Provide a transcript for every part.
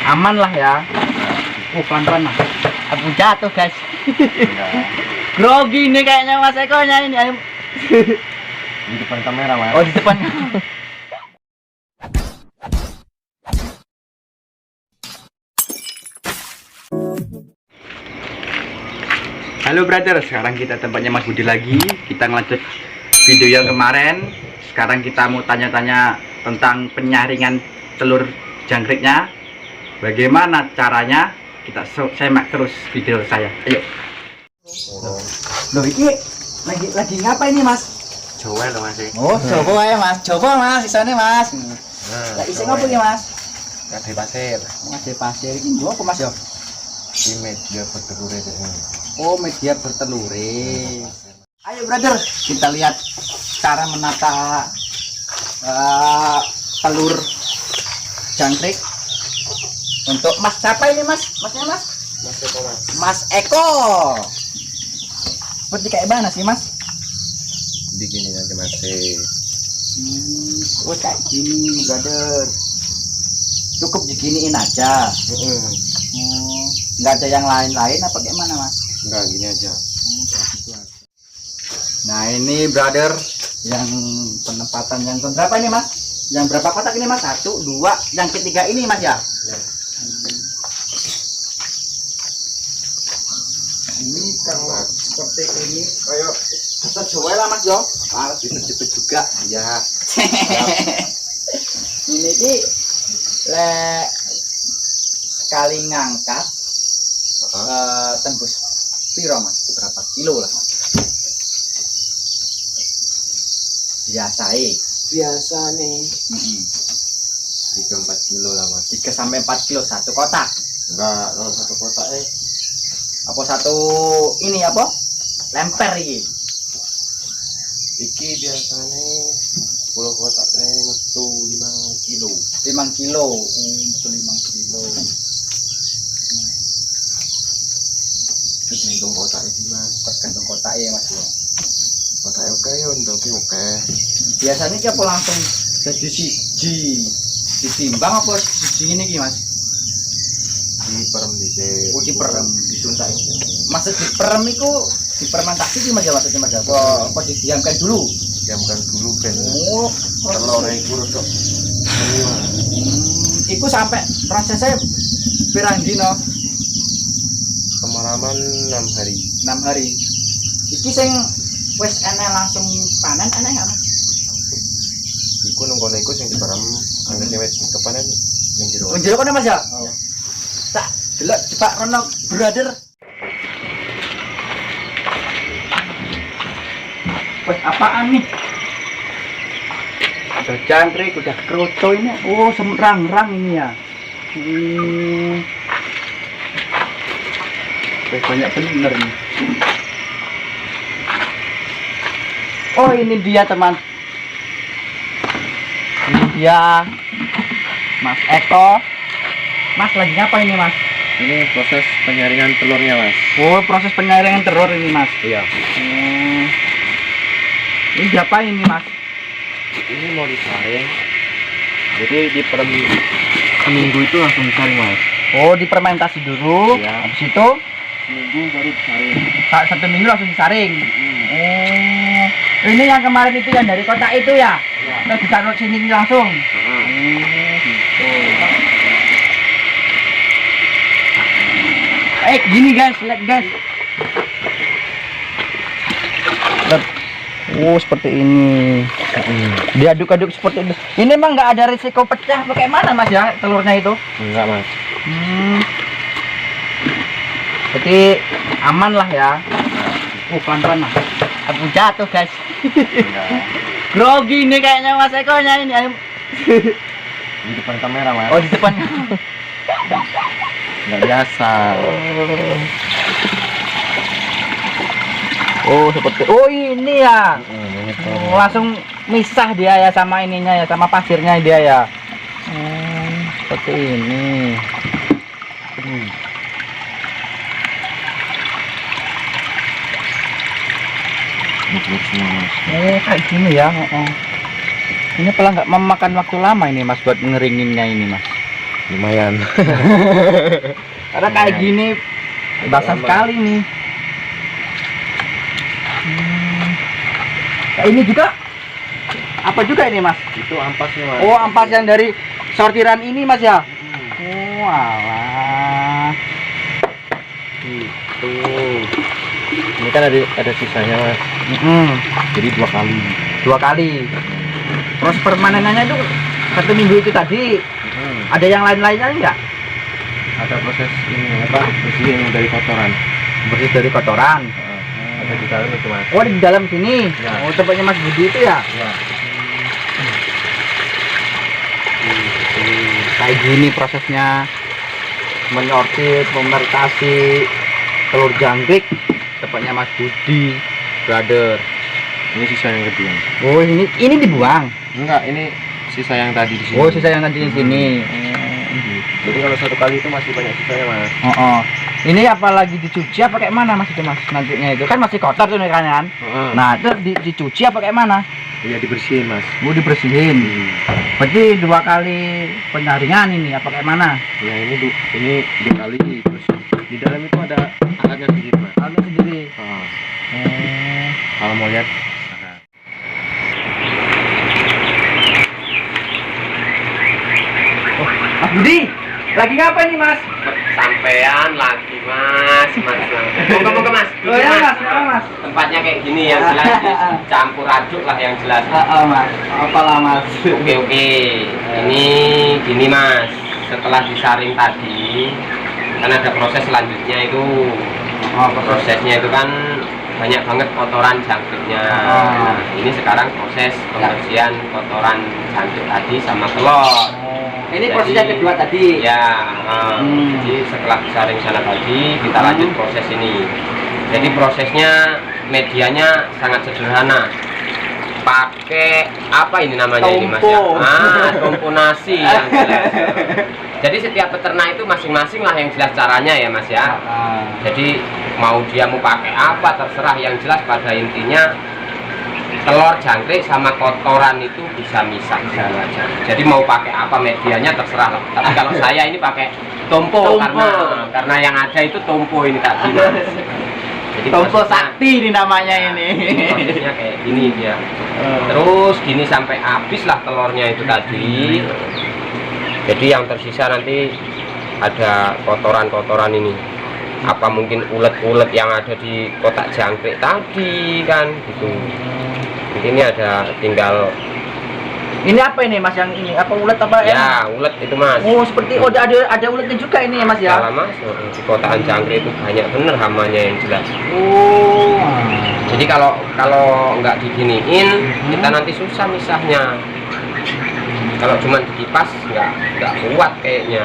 Aman lah ya. Pelan-pelan lah. Aku jatuh guys. Grogi nih kayaknya Mas Eko nya ini. Di depan kamera, Mas. Oh di depan. Halo brother, sekarang kita tempatnya Mas Budi lagi. Kita ngelanjut video yang kemarin. Sekarang kita mau tanya-tanya tentang penyaringan telur jangkriknya. Bagaimana caranya? Kita simak terus video saya. Ayo. Loh ini lagi ngapa ini Mas? Jawa loh, Mas. Oh, coba ya Mas. Coba Mas, isane Mas. Lah isi ngopo iki Mas? Kade pasir. Ada pasir iki nggo apa Mas ya? Di media bertelur itu. Oh, media bertelur. Ayo brother, kita lihat cara menata telur jangkrik untuk Mas siapa ini Mas? Masnya Mas? Mas Eko, Mas. Mas Eko. Seperti kayak mana sih Mas? Digini aja, Mas. Oh kayak gini brother. Cukup diginiin aja. Nggak ada yang lain-lain apa kayak mana Mas? Enggak, gini aja. Nah ini brother yang penempatan yang berapa ini Mas? Yang berapa kotak ini Mas? 1, 2, yang ketiga ini Mas ya? Ya. Ini kalau seperti ini kayak kita coba lah Mas Jo. Cepet juga ya. Ini ki sekali ngangkat tembus piro Mas? Berapa kilo lah Mas? Biasa nih. 3-4 kilo lah, Mas. 3 sampai 4 kilo satu kotak. Enggak, kalau satu kotak Apa satu ini apa? Lemper iki. iki biasanya 10 kotak metu 5 kilo. 5 kilo. Betul 5 kilo. Tergantung kotaknya sih, Mas. Tergantung kotaknya Mas ya. Kotaknya oke ya, untuk oke. Biasanya ki apa langsung jadi siji ditimbang apa siji ini ki Mas? Diperem dhisik. Oh diperem, disuntak. Maksud diperem iku difermentasi ki Mas ya maksudnya Mas. Apa didiamkan dulu? Diamkan dulu ben Oh, telur iku rodok semua. Iku sampai prosesnya pirang dino? Pemaraman 6 hari. 6 hari. Iki sing wis enak langsung panen enak enggak Mas? Iku nang kono iku sing diperem anggere wis kepanen ning jero. Oh jero kono Mas ya? Oh. Tak delok Pak Rono brother. Wes apaan nih? Udah jangkrik, udah kroco ini. Oh, semrang-rang ini ya. Wes banyak bener nih. Oh, ini dia teman. Ini dia Mas Eko. Mas lagi ngapa ini Mas? Ini proses penyaringan telurnya, Mas. Oh, proses penyaringan telur ini Mas. Iya. Ini siapa ini Mas? Ini mau disaring. Jadi diperem seminggu itu langsung disaring, Mas. Oh, difermentasi dulu. Iya. Habis itu Seminggu baru disaring. 1 minggu langsung disaring. Oh. Ini yang kemarin itu yang dari kotak itu ya? Iya. Terus ditaruh sini langsung. Gitu. Gini guys, lihat guys. Oh, seperti ini. Diaduk-aduk seperti ini. Ini emang nggak ada risiko pecah bagaimana Mas ya telurnya itu? Enggak, Mas. Jadi aman lah ya. Pelan-pelan lah. Aku jatuh guys. Enggak. Grogi nih kayaknya Mas Eko nya ini. Di depan kamera, Mas. Oh di depan. Enggak biasa. Oh seperti. Oh ini ya. Ini Langsung misah dia ya sama ininya ya, sama pasirnya dia ya. Seperti ini. Oh kayak gini ya. Ini pelan nggak memakan waktu lama ini Mas buat ngeringinnya ini Mas. Lumayan. Karena kayak gini basah sekali nih. Nah, ini juga apa juga ini Mas? Itu ampasnya Mas. Oh, ampas yang dari sortiran ini Mas ya? Oh alah. Itu. Ini kan ada sisanya Mas. Jadi 2 kali. 2 kali. Proses permanenannya itu 1 minggu itu tadi. Ada yang lain-lainnya enggak? Ada proses ini apa? Bersihin dari kotoran. Bersih dari kotoran. Ada di dalam itu Mas. Oh, di dalam sini. Ya. Oh, tempatnya Mas Budi itu ya? Ya. Kayak gini prosesnya menyortir, pemertasi telur jangkrik tempatnya Mas Budi, brother. Ini sisa yang kedua. Oh, ini dibuang. Enggak, ini sisa yang tadi di sini. Oh, sisa yang tadi di sini. Jadi kalau 1 kali itu masih banyak sisanya Mas. Oh. Ini apalagi dicuci apa kayak mana Mas itu Mas? Nantinya itu kan masih kotor tuh nih kan. Nah, itu dicuci apa kayak mana? Iya dibersihin Mas. Mau dibersihin. Berarti 2 kali penyaringan ini apa kayak mana? Ya ini 2 kali terus di dalam itu ada alatnya sendiri Mas. Alatnya sendiri. Kalau mau lihat Mas Budi, lagi ngapain nih Mas? Sampean lagi mas. Moga-moga mas. Oh ya Mas, ya Mas. Tempatnya kayak gini yang jelas campur aduk lah yang jelas. Mas, apalah Mas. Oke. Ini gini mas. Setelah disaring tadi, kan ada proses selanjutnya itu. Prosesnya itu kan banyak banget kotoran jangkriknya. Nah, ini sekarang proses pembersihan kotoran jangkrik tadi sama telur. Ini prosesnya kedua tadi. Ya, jadi setelah disaring sana tadi kita lanjut proses ini. Jadi prosesnya medianya sangat sederhana. Pakai apa ini namanya ini Mas ya? Tompo nasi yang jelas. Jadi setiap peternak itu masing-masing lah yang jelas caranya ya Mas ya. Jadi mau dia mau pakai apa terserah, yang jelas pada intinya telur jangkrik sama kotoran itu bisa misah aja. Jadi mau pakai apa medianya terserah lah. Tapi kalau saya ini pakai tompo. Karena yang ada itu tompo ini tadi Mas. Jadi Tompo sakti ini namanya ini. Prosesnya kayak gini dia. Terus gini sampai habis lah telurnya itu tadi. Jadi yang tersisa nanti ada kotoran-kotoran ini. Apa mungkin ulet-ulet yang ada di kotak jangkrik tadi kan gitu. Ini ada tinggal. Ini apa ini Mas yang ini? Apa ulet apa ya? Ulet itu Mas. Oh seperti ada uletnya juga ini Mas ya? Salah Mas, di kotaan jangkrik itu banyak bener hamanya yang jelas. Oh. Jadi kalau nggak diginiin kita nanti susah misahnya. Kalau cuma dikipas nggak kuat kayaknya.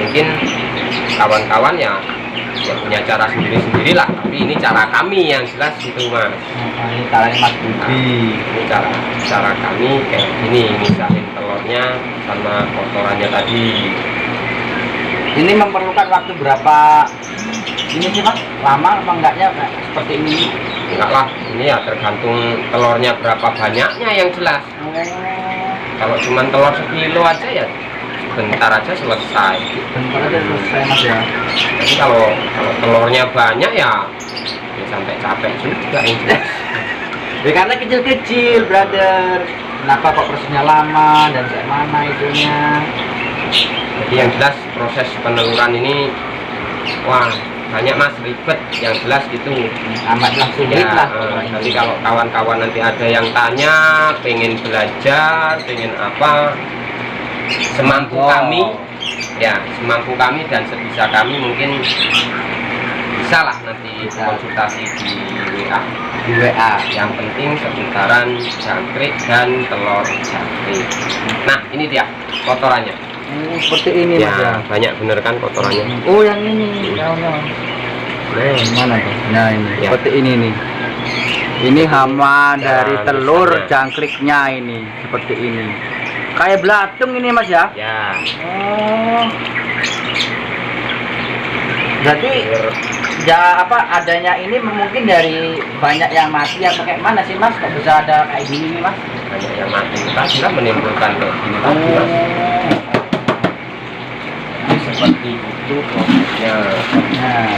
Mungkin kawan-kawan ya punya cara sendiri-sendiri lah, tapi ini cara kami yang jelas itu Mas. Ini caranya Mas Budi. Ini cara kami kayak gini, misahin telurnya sama kotorannya tadi. Ini memerlukan waktu berapa ini sih Mas? Lama apa enggaknya seperti ini? Enggak lah, ini ya tergantung telurnya berapa banyaknya yang jelas. Kalau cuma telur sekilo aja ya bentar aja selesai. Bentar aja selesai Mas ya. Tapi kalau telurnya banyak ya sampai capek juga ini. Ya karena kecil-kecil, brother. Kenapa kok prosesnya lama dan kayak mana itunya? Jadi yang jelas proses peneluran ini wah banyak Mas, ribet yang jelas gitu. Amatlah sulit Ya, lah. nanti kalau kawan-kawan nanti ada yang tanya, pengen belajar, pengen apa, semampu kami, ya semampu kami dan sebisa kami mungkin bisa lah nanti konsultasi di WA. Di WA. Yang penting seputaran jangkrik dan telur jangkrik. Nah ini dia kotorannya. Seperti ini Mas ya. Ya banyak bener kan kotorannya. Oh yang ini. Mana tuh? Nah ini. Ya. Seperti ini nih. Ini hama dari Ya, telur misalnya. jangkriknya ini. Seperti ini. Kayak belatung ini Mas ya. Ya. Oh. Berarti ya apa adanya ini mungkin dari banyak yang mati atau kayak mana sih Mas? Kok bisa ada kayak gini nih Mas? Banyak yang mati tadi kan menimbulkan kayak gini tadi Mas. seperti itu prosesnya. Nah.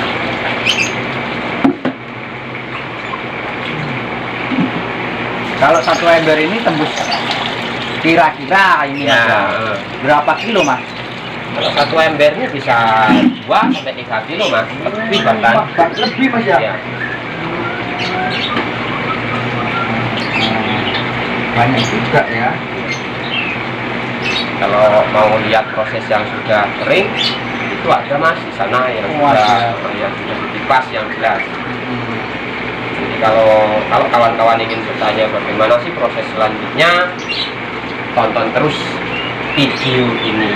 Kalau satu ember ini tembus kira-kira ini Ya, Mas, berapa kilo Mas? kalau satu embernya bisa 2 sampai 3 kilo Mas, lebih bahkan. Lebih Mas ya? Ya. Banyak juga ya. Kalau mau lihat proses yang sudah kering, itu ada Mas di sana yang yang sudah dikipas yang jelas. Jadi kalau kawan-kawan ingin bertanya bagaimana sih proses selanjutnya, tonton terus video ini.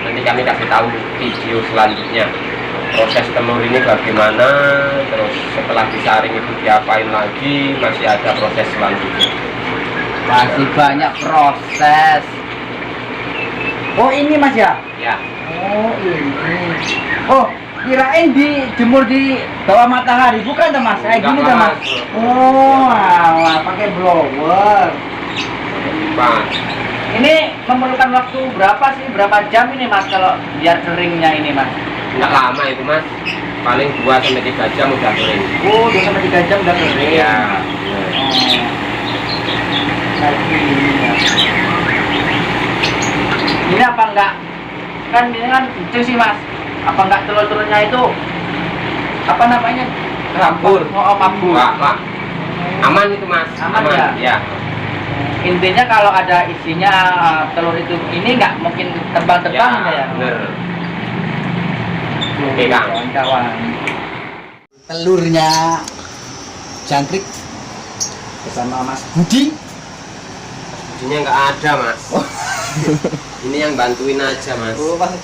Nanti kami kasih tahu video selanjutnya. Proses telur ini bagaimana, terus setelah disaring itu diapain lagi, masih ada proses selanjutnya. Masih banyak proses. Oh ini Mas ya? Ya, Oh ini. Oh kirain dijemur di bawah matahari, bukan tuh Mas? Kayak gini tuh Mas? Oh alah, pakai blower. Mas. Ini memerlukan waktu berapa sih? Berapa jam ini Mas kalau biar keringnya ini Mas? Nggak lama itu Mas, paling 2-3 jam udah kering. Oh 2 sampai 3 jam udah kering. Ya. Ini apa enggak? Kan ini kan lucu sih Mas. Apa enggak telur-telurnya itu apa namanya? Kabur. Oh, kabur. Pak. Aman itu Mas. Aman ya? Ya. Intinya kalau ada isinya telur itu ini nggak mungkin terbang-terbang ya. Bener. Oke Kang. Kawan-kawan. Telurnya jangkrik bersama Mas Budi. Budinya nggak ada Mas. Ini yang bantuin aja Mas. Oh, Mas.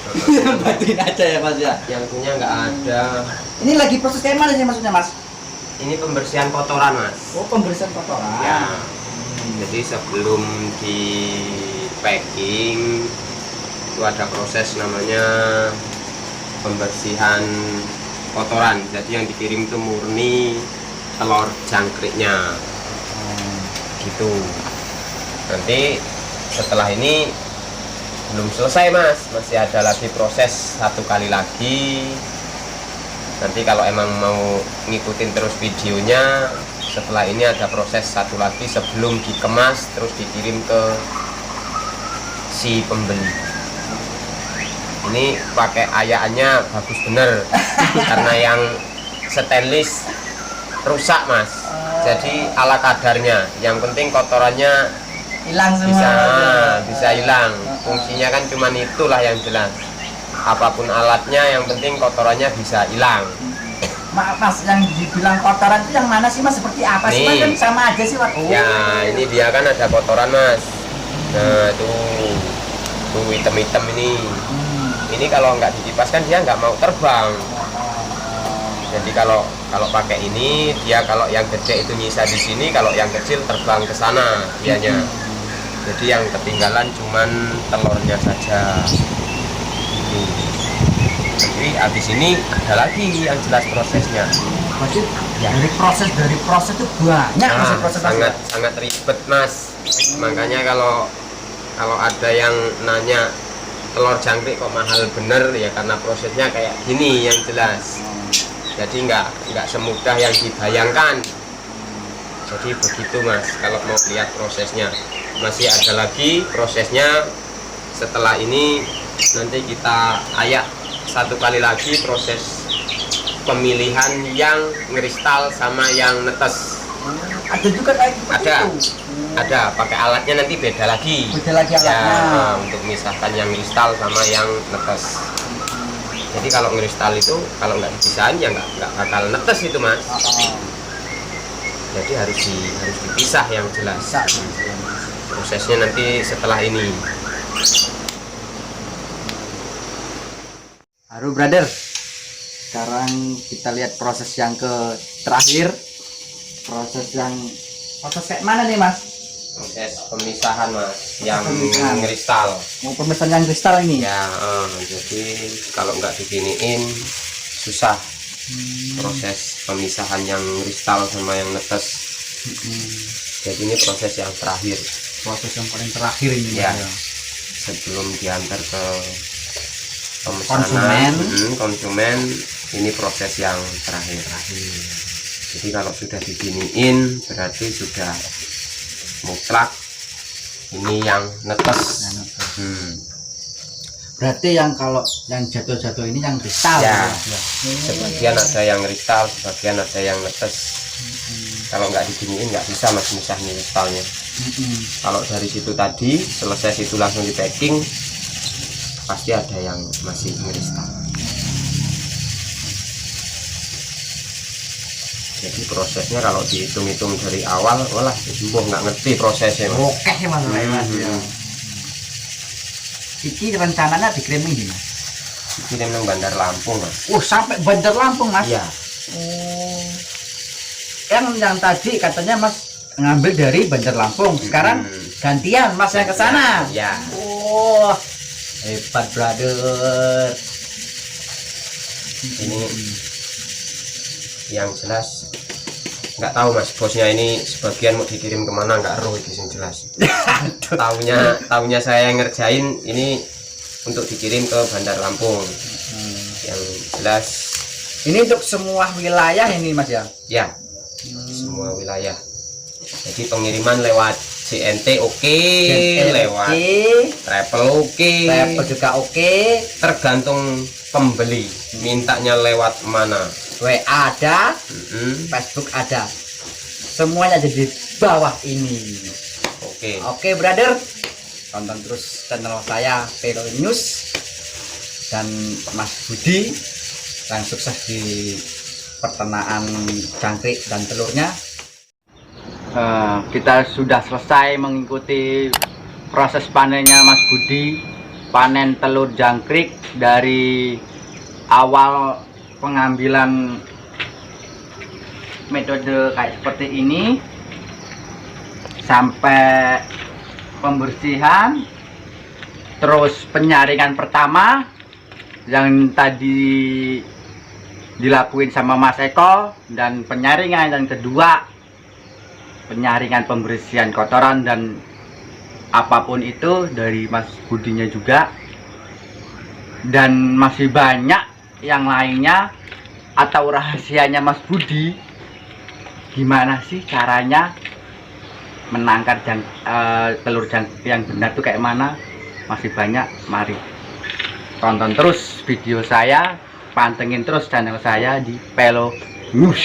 Bantuin aja ya Mas ya. Yang punya nggak ada. Ini lagi proses kayak mana sih maksudnya Mas? Ini pembersihan kotoran Mas. Oh, pembersihan kotoran. Ya. Jadi sebelum di packing itu ada proses namanya pembersihan kotoran. Jadi yang dikirim itu murni telur jangkriknya. Gitu. Nanti setelah ini belum selesai Mas, masih ada lagi proses 1 kali lagi. Nanti kalau emang mau ngikutin terus videonya, setelah ini ada proses 1 lagi sebelum dikemas terus dikirim ke si pembeli. Ini pakai ayaannya bagus bener karena yang stainless rusak Mas. Jadi ala kadarnya, yang penting kotorannya Hilang semua. bisa hilang. Fungsinya kan cuman itulah yang jelas. Apapun alatnya yang penting kotorannya bisa hilang. Maaf Mas, yang dibilang kotoran itu yang mana sih Mas? Seperti apa sih Mas? Nih. Kan sama aja sih Mas. Ya ini dia kan ada kotoran Mas. Nah tuh hitam-hitam ini. Ini kalau nggak dikipas kan dia nggak mau terbang. Jadi kalau pakai ini dia kalau yang gede itu nyisa di sini, kalau yang kecil terbang ke sana dianya. Jadi yang ketinggalan cuman telurnya saja. Jadi habis ini ada lagi yang jelas prosesnya. Berarti ya, dari proses itu banyak Mas proses sangat ribet Mas. Makanya kalau ada yang nanya telur jangkrik kok mahal bener ya karena prosesnya kayak gini yang jelas. Jadi nggak semudah yang dibayangkan. Jadi begitu Mas kalau mau lihat prosesnya. Masih ada lagi prosesnya setelah ini, nanti kita ayak 1 kali lagi proses pemilihan yang kristal sama yang netes. Ada juga kayak Ada pakai alatnya nanti beda lagi. Beda lagi alatnya. Ya, untuk memisahkan yang kristal sama yang netes. Jadi kalau kristal itu kalau nggak dipisahin ya nggak bakal netes itu Mas. Jadi harus dipisah yang jelas. Prosesnya nanti setelah ini. Halo brother, sekarang kita lihat proses yang terakhir. Proses kayak mana nih Mas? Proses pemisahan Mas, yang Pemisahan. kristal. Mau pemisahan yang kristal ini? Ya, jadi kalau nggak diginiin susah. Proses pemisahan yang kristal sama yang netes. Jadi ini proses yang terakhir. Proses yang paling terakhir ini Ya. Mas, sebelum diantar ke Konsumen. konsumen, ini proses yang terakhir. Jadi kalau sudah diginiin berarti sudah mutlak ini yang netes. Berarti yang kalau yang jatuh-jatuh ini yang kristal Ya. ya. Sebagian ada yang kristal, sebagian ada yang netes. Kalau nggak diginiin nggak bisa mas misahin kristalnya. Kalau dari situ tadi selesai situ langsung di packing, pasti ada yang masih kristal. Jadi prosesnya kalau dihitung-hitung dari awal, walah jumbo nggak ngerti prosesnya mas. Oke mas, mas ya. Iki rencananya dikirim ini mas. Dikirim ke Bandar Lampung mas. Sampai Bandar Lampung mas. Iya. Yang tadi katanya mas ngambil dari Bandar Lampung, sekarang gantian mas yang ke sana. Ya. Hebat brother. Ini yang jelas nggak tahu mas, bosnya ini sebagian mau dikirim kemana nggak eruh itu yang jelas. Taunya saya yang ngerjain ini untuk dikirim ke Bandar Lampung. Yang jelas Ini untuk semua wilayah ini mas ya. ya semua wilayah. Jadi pengiriman lewat CNT oke, lewat travel oke, Travel juga oke. tergantung pembeli mintanya lewat mana. WA ada, Facebook ada, semuanya ada di bawah ini. Oke brother, tonton terus channel saya Pelo News dan Mas Budi yang sukses di peternakan jangkrik dan telurnya. Kita sudah selesai mengikuti proses panennya Mas Budi, panen telur jangkrik dari awal pengambilan metode kayak seperti ini sampai pembersihan, terus penyaringan pertama yang tadi dilakuin sama Mas Eko, dan penyaringan yang kedua penyaringan pembersihan kotoran dan apapun itu dari Mas Budinya juga, dan masih banyak yang lainnya atau rahasianya Mas Budi gimana sih caranya menangkar telur jangkrik yang benar tuh kayak mana, masih banyak. Mari tonton terus video saya, pantengin terus channel saya di Pelo News.